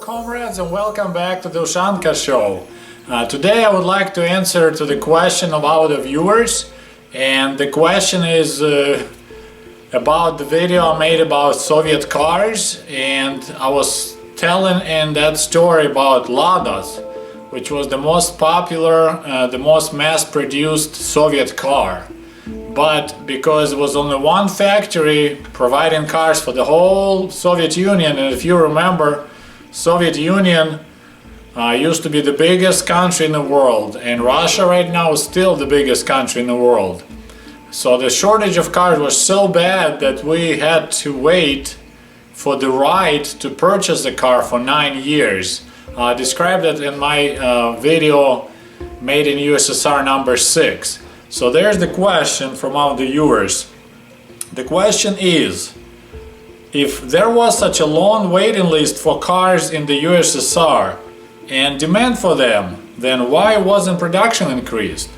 comrades, and welcome back to the Ushanka Show. Today I would like to answer to the question of our viewers, and the question is about the video I made about Soviet cars, and I was telling in that story about Ladas, which was the most popular, the most mass-produced Soviet car. But because it was only one factory providing cars for the whole Soviet Union, and if you remember, Soviet Union used to be the biggest country in the world, and Russia right now is still the biggest country in the world. So the shortage of cars was so bad that we had to wait for the right to purchase the car for 9 years. I described it in my video made in USSR number 6. So there's the question from all the viewers. The question is, if there was such a long waiting list for cars in the USSR and demand for them, then why wasn't production increased?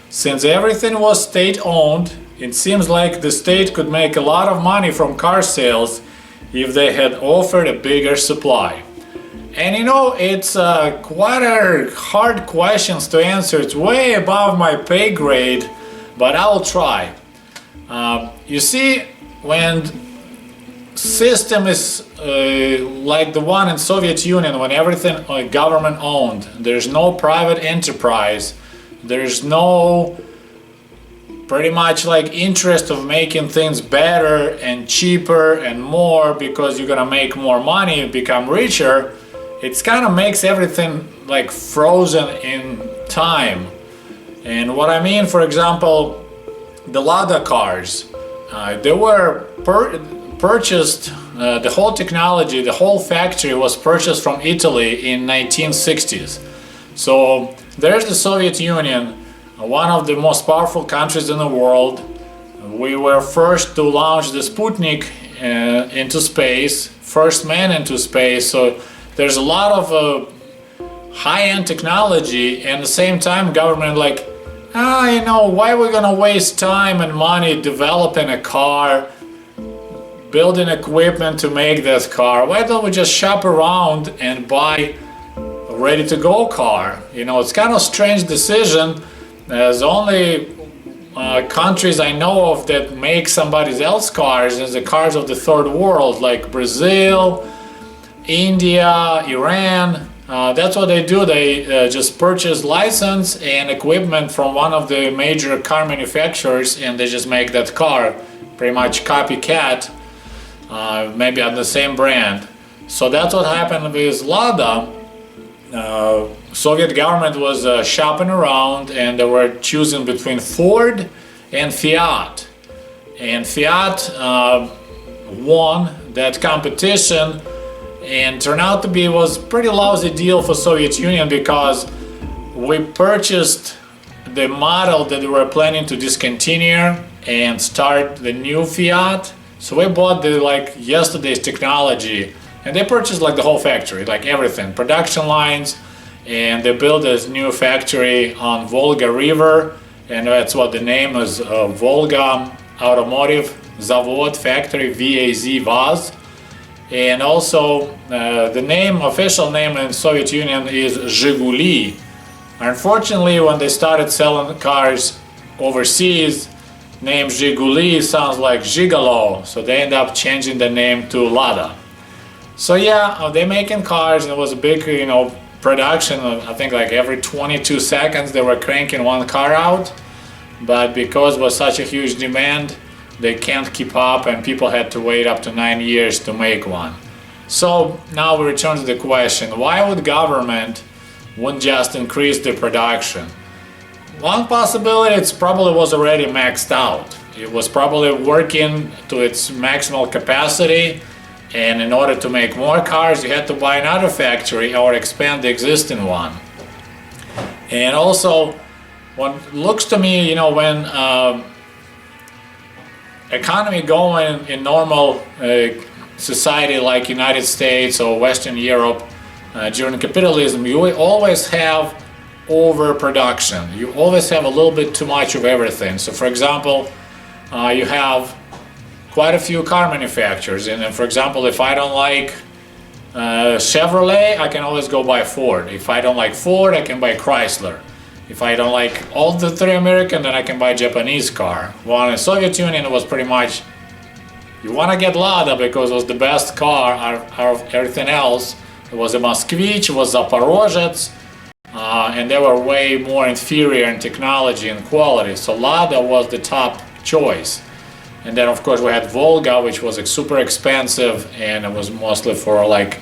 Since everything was state-owned, it seems like the state could make a lot of money from car sales if they had offered a bigger supply. And you know, it's quite a hard questions to answer. It's way above my pay grade, but I'll try. You see, when system is like the one in Soviet Union, when everything government owned, there's no private enterprise, there's no pretty much like interest of making things better and cheaper and more because you're gonna make more money and become richer. It kind of makes everything like frozen in time. And what I mean, for example, the Lada cars, they were purchased, the whole technology, the whole factory was purchased from Italy in 1960s. So there's the Soviet Union, one of the most powerful countries in the world. We were first to launch the Sputnik into space, first man into space. So there's a lot of high-end technology, and at the same time government like, you know, why are we gonna waste time and money developing a car, building equipment to make this car? Why don't we just shop around and buy a ready-to-go car? You know, it's kind of strange decision. There's only countries I know of that make somebody else's cars is the cars of the third world, like Brazil, India, Iran. That's what they do. They just purchase license and equipment from one of the major car manufacturers, and they just make that car, pretty much copycat, maybe on the same brand. So that's what happened with Lada. Soviet government was shopping around, and they were choosing between Ford and Fiat. And Fiat won that competition, and turned out to be was pretty lousy deal for Soviet Union because we purchased the model that we were planning to discontinue and start the new Fiat. So we bought the like yesterday's technology, and they purchased like the whole factory, like everything, production lines, and they built this new factory on Volga River, and that's what the name is, Volga Automotive Zavod Factory, VAZ. And also the name, official name in Soviet Union is Zhiiguli. Unfortunately, when they started selling cars overseas, name Zhiiguli sounds like gigolo, so they end up changing the name to Lada. So yeah, they're making cars, and it was a big, you know, production. I think like every 22 seconds they were cranking one car out, but because it was such a huge demand, they can't keep up, and people had to wait up to 9 years to make one. So now we return to the question, why would government wouldn't just increase the production? One possibility, it probably was already maxed out. It was probably working to its maximal capacity, and in order to make more cars you had to buy another factory or expand the existing one. And also, what looks to me, you know, when economy going in normal society like United States or Western Europe during capitalism, you always have overproduction. You always have a little bit too much of everything. So for example, you have quite a few car manufacturers, and for example, if I don't like Chevrolet, I can always go buy Ford. If I don't like Ford, I can buy Chrysler. If I don't like all the three American, then I can buy Japanese car. Well, in the Soviet Union, it was pretty much, you want to get Lada because it was the best car out of everything else. It was a Moskvich, it was Zaporozhets, and they were way more inferior in technology and quality. So Lada was the top choice. And then of course we had Volga, which was like super expensive, and it was mostly for like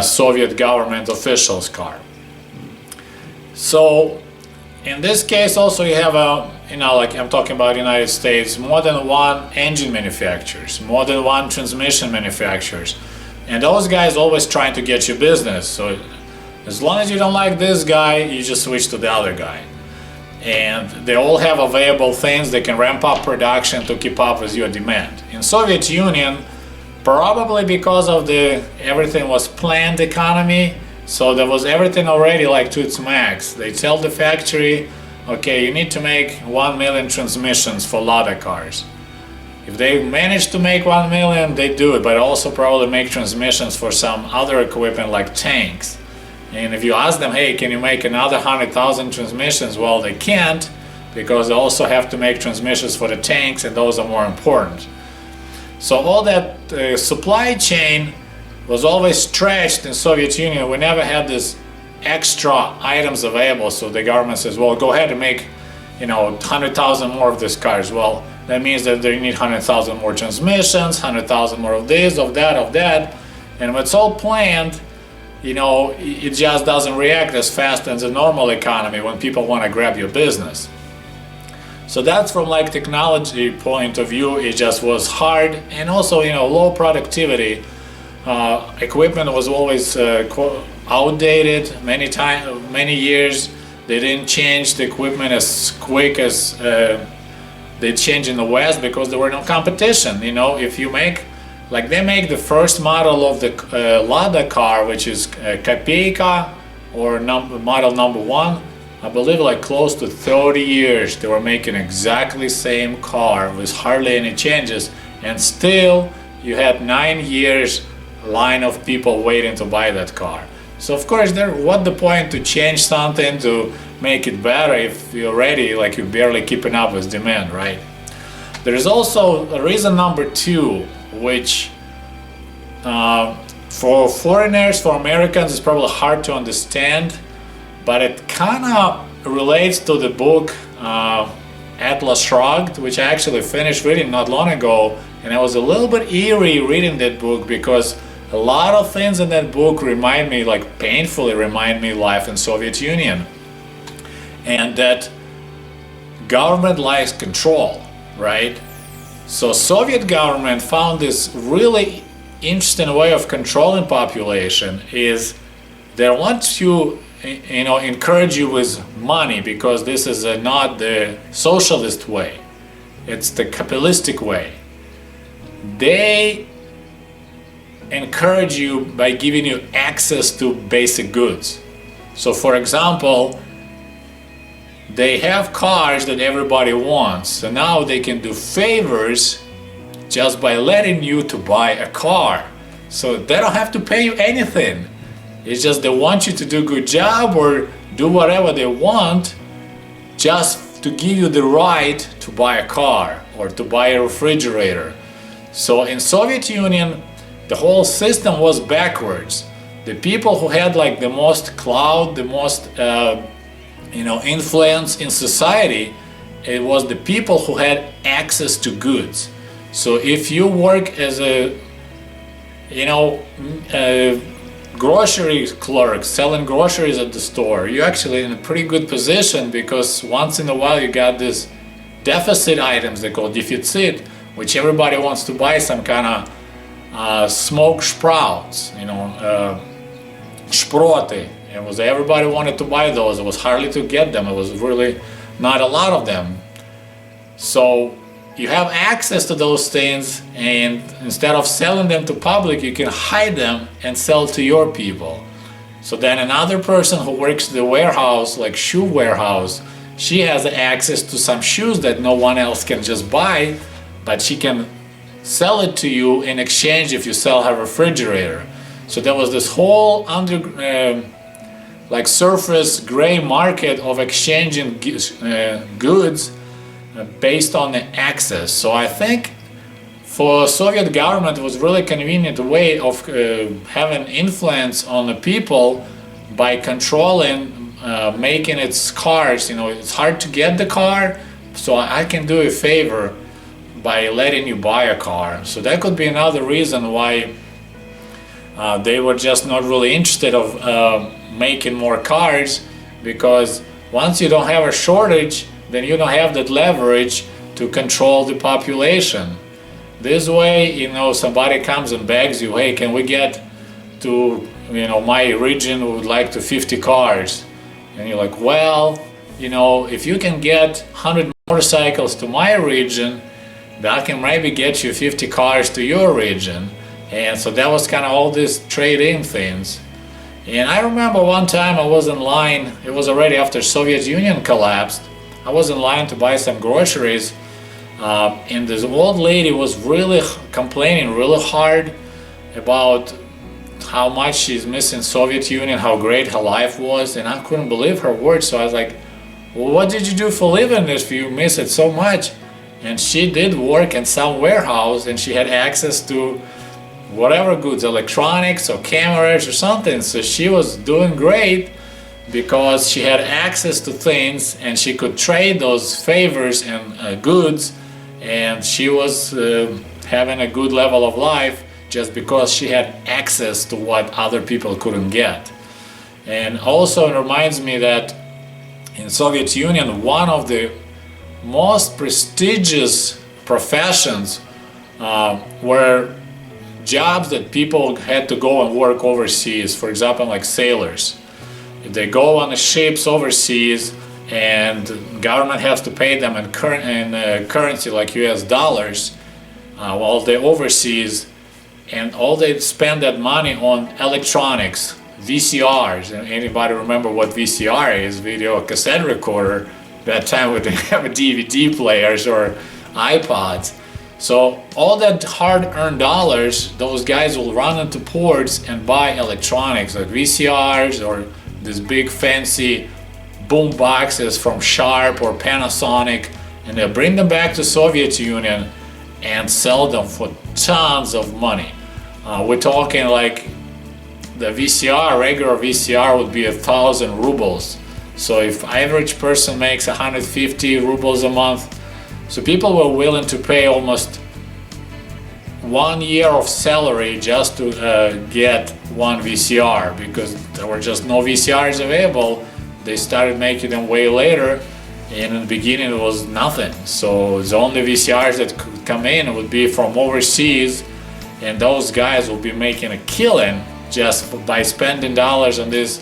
Soviet government officials' car. So in this case also you have like I'm talking about United States, more than one engine manufacturers, more than one transmission manufacturers. And those guys always trying to get you business. So as long as you don't like this guy, you just switch to the other guy. And they all have available things. They can ramp up production to keep up with your demand. In Soviet Union, probably because of everything was planned economy, so there was everything already like to its max. They tell the factory, okay, you need to make 1 million transmissions for Lada cars. If they manage to make 1 million, they do it, but also probably make transmissions for some other equipment like tanks. And if you ask them, hey, can you make another 100,000 transmissions? Well, they can't, because they also have to make transmissions for the tanks, and those are more important. So all that supply chain was always stretched in Soviet Union. We never had this extra items available. So the government says, well, go ahead and make, 100,000 more of these cars. Well, that means that they need 100,000 more transmissions, 100,000 more of this, of that. And when it's all planned, it just doesn't react as fast as a normal economy when people want to grab your business. So that's from like technology point of view, it just was hard, and also low productivity. Equipment was always outdated many years. They didn't change the equipment as quick as they changed in the West, because there were no competition. If you make, like they make the first model of the Lada car, which is Kopeyka, or model number 1, I believe like close to 30 years they were making exactly same car with hardly any changes, and still you had 9 years line of people waiting to buy that car. So of course, what the point to change something to make it better if you're already like you're barely keeping up with demand, right? There is also a reason number 2, which for foreigners, for Americans, is probably hard to understand, but it kind of relates to the book Atlas Shrugged, which I actually finished reading not long ago, and I was a little bit eerie reading that book because a lot of things in that book painfully remind me life in Soviet Union, and that government likes control, right? So Soviet government found this really interesting way of controlling population is they want to encourage you with money, because this is not the socialist way, it's the capitalistic way. They encourage you by giving you access to basic goods. So for example, they have cars that everybody wants, so now they can do favors just by letting you to buy a car. So they don't have to pay you anything. It's just they want you to do a good job or do whatever they want just to give you the right to buy a car or to buy a refrigerator. So in Soviet Union, the whole system was backwards. The people who had like the most clout, the most influence in society, it was the people who had access to goods. So if you work as a grocery clerk selling groceries at the store, you're actually in a pretty good position, because once in a while you got this deficit items they call deficit, which everybody wants to buy, some kind of smoked sprouts, sprote. Everybody wanted to buy those. It was hardly to get them. It was really not a lot of them. So you have access to those things, and instead of selling them to public, you can hide them and sell to your people. So then another person who works the warehouse, like shoe warehouse, she has access to some shoes that no one else can just buy, but she can sell it to you in exchange if you sell her refrigerator. So there was this whole like surface gray market of exchanging goods based on the access. So I think for Soviet government it was really convenient way of having influence on the people by controlling making its cars. You know, it's hard to get the car, so I can do a favor by letting you buy a car. So that could be another reason why they were just not really interested of making more cars, because once you don't have a shortage, then you don't have that leverage to control the population. This way, you know, somebody comes and begs you, hey, can we get to, you know, my region, we would like to 50 cars. And you're like, well, you know, if you can get 100 motorcycles to my region, that can maybe get you 50 cars to your region. And so that was kind of all these trade-in things. And I remember one time I was in line, it was already after Soviet Union collapsed, I was in line to buy some groceries, and this old lady was really complaining really hard about how much she's missing Soviet Union, how great her life was, and I couldn't believe her words. So I was like, well, what did you do for a living if you miss it so much? And she did work in some warehouse, and she had access to whatever goods, electronics or cameras or something. So she was doing great because she had access to things and she could trade those favors and goods, and she was having a good level of life just because she had access to what other people couldn't get. And also it reminds me that in Soviet Union, one of the most prestigious professions were jobs that people had to go and work overseas. For example, like sailors. If they go on the ships overseas and government has to pay them in currency like US dollars while they're overseas, and all they spend that money on electronics, VCRs. And anybody remember what VCR is? Video cassette recorder. That time we didn't have DVD players or iPods. So all that hard-earned dollars, those guys will run into ports and buy electronics like VCRs or these big fancy boom boxes from Sharp or Panasonic, and they'll bring them back to Soviet Union and sell them for tons of money. We're talking like the VCR, regular VCR would be 1,000 rubles. So if average person makes 150 rubles a month, so people were willing to pay almost 1 year of salary just to get one VCR, because there were just no VCRs available. They started making them way later, and in the beginning it was nothing. So the only VCRs that could come in would be from overseas, and those guys will be making a killing just by spending dollars on this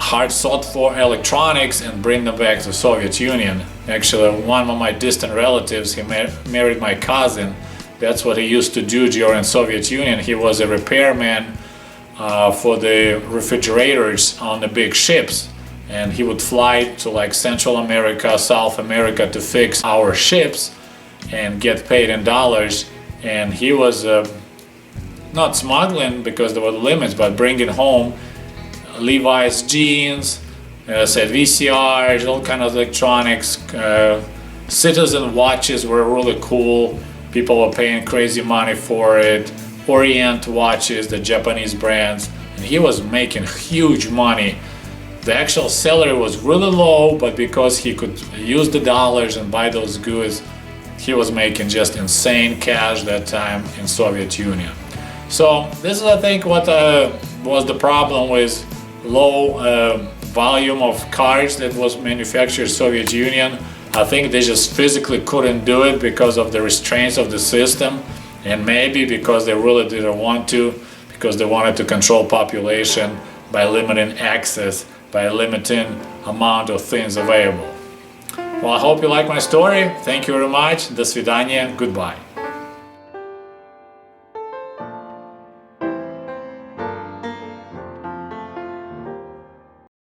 hard sought for electronics and bring them back to Soviet Union. Actually, one of my distant relatives, he married my cousin. That's what he used to do during Soviet Union. He was a repairman for the refrigerators on the big ships, and he would fly to like Central America, South America to fix our ships and get paid in dollars. And he was not smuggling because there were limits, but bringing home Levi's jeans, said VCRs, all kind of electronics. Citizen watches were really cool. People were paying crazy money for it. Orient watches, the Japanese brands, and he was making huge money. The actual salary was really low, but because he could use the dollars and buy those goods, he was making just insane cash that time in Soviet Union. So this is, I think, what was the problem with low volume of cars that was manufactured in Soviet Union. I think they just physically couldn't do it because of the restraints of the system, and maybe because they really didn't want to, because they wanted to control population by limiting access, by limiting amount of things available. Well, I hope you like my story. Thank you very much. До свидания. Goodbye.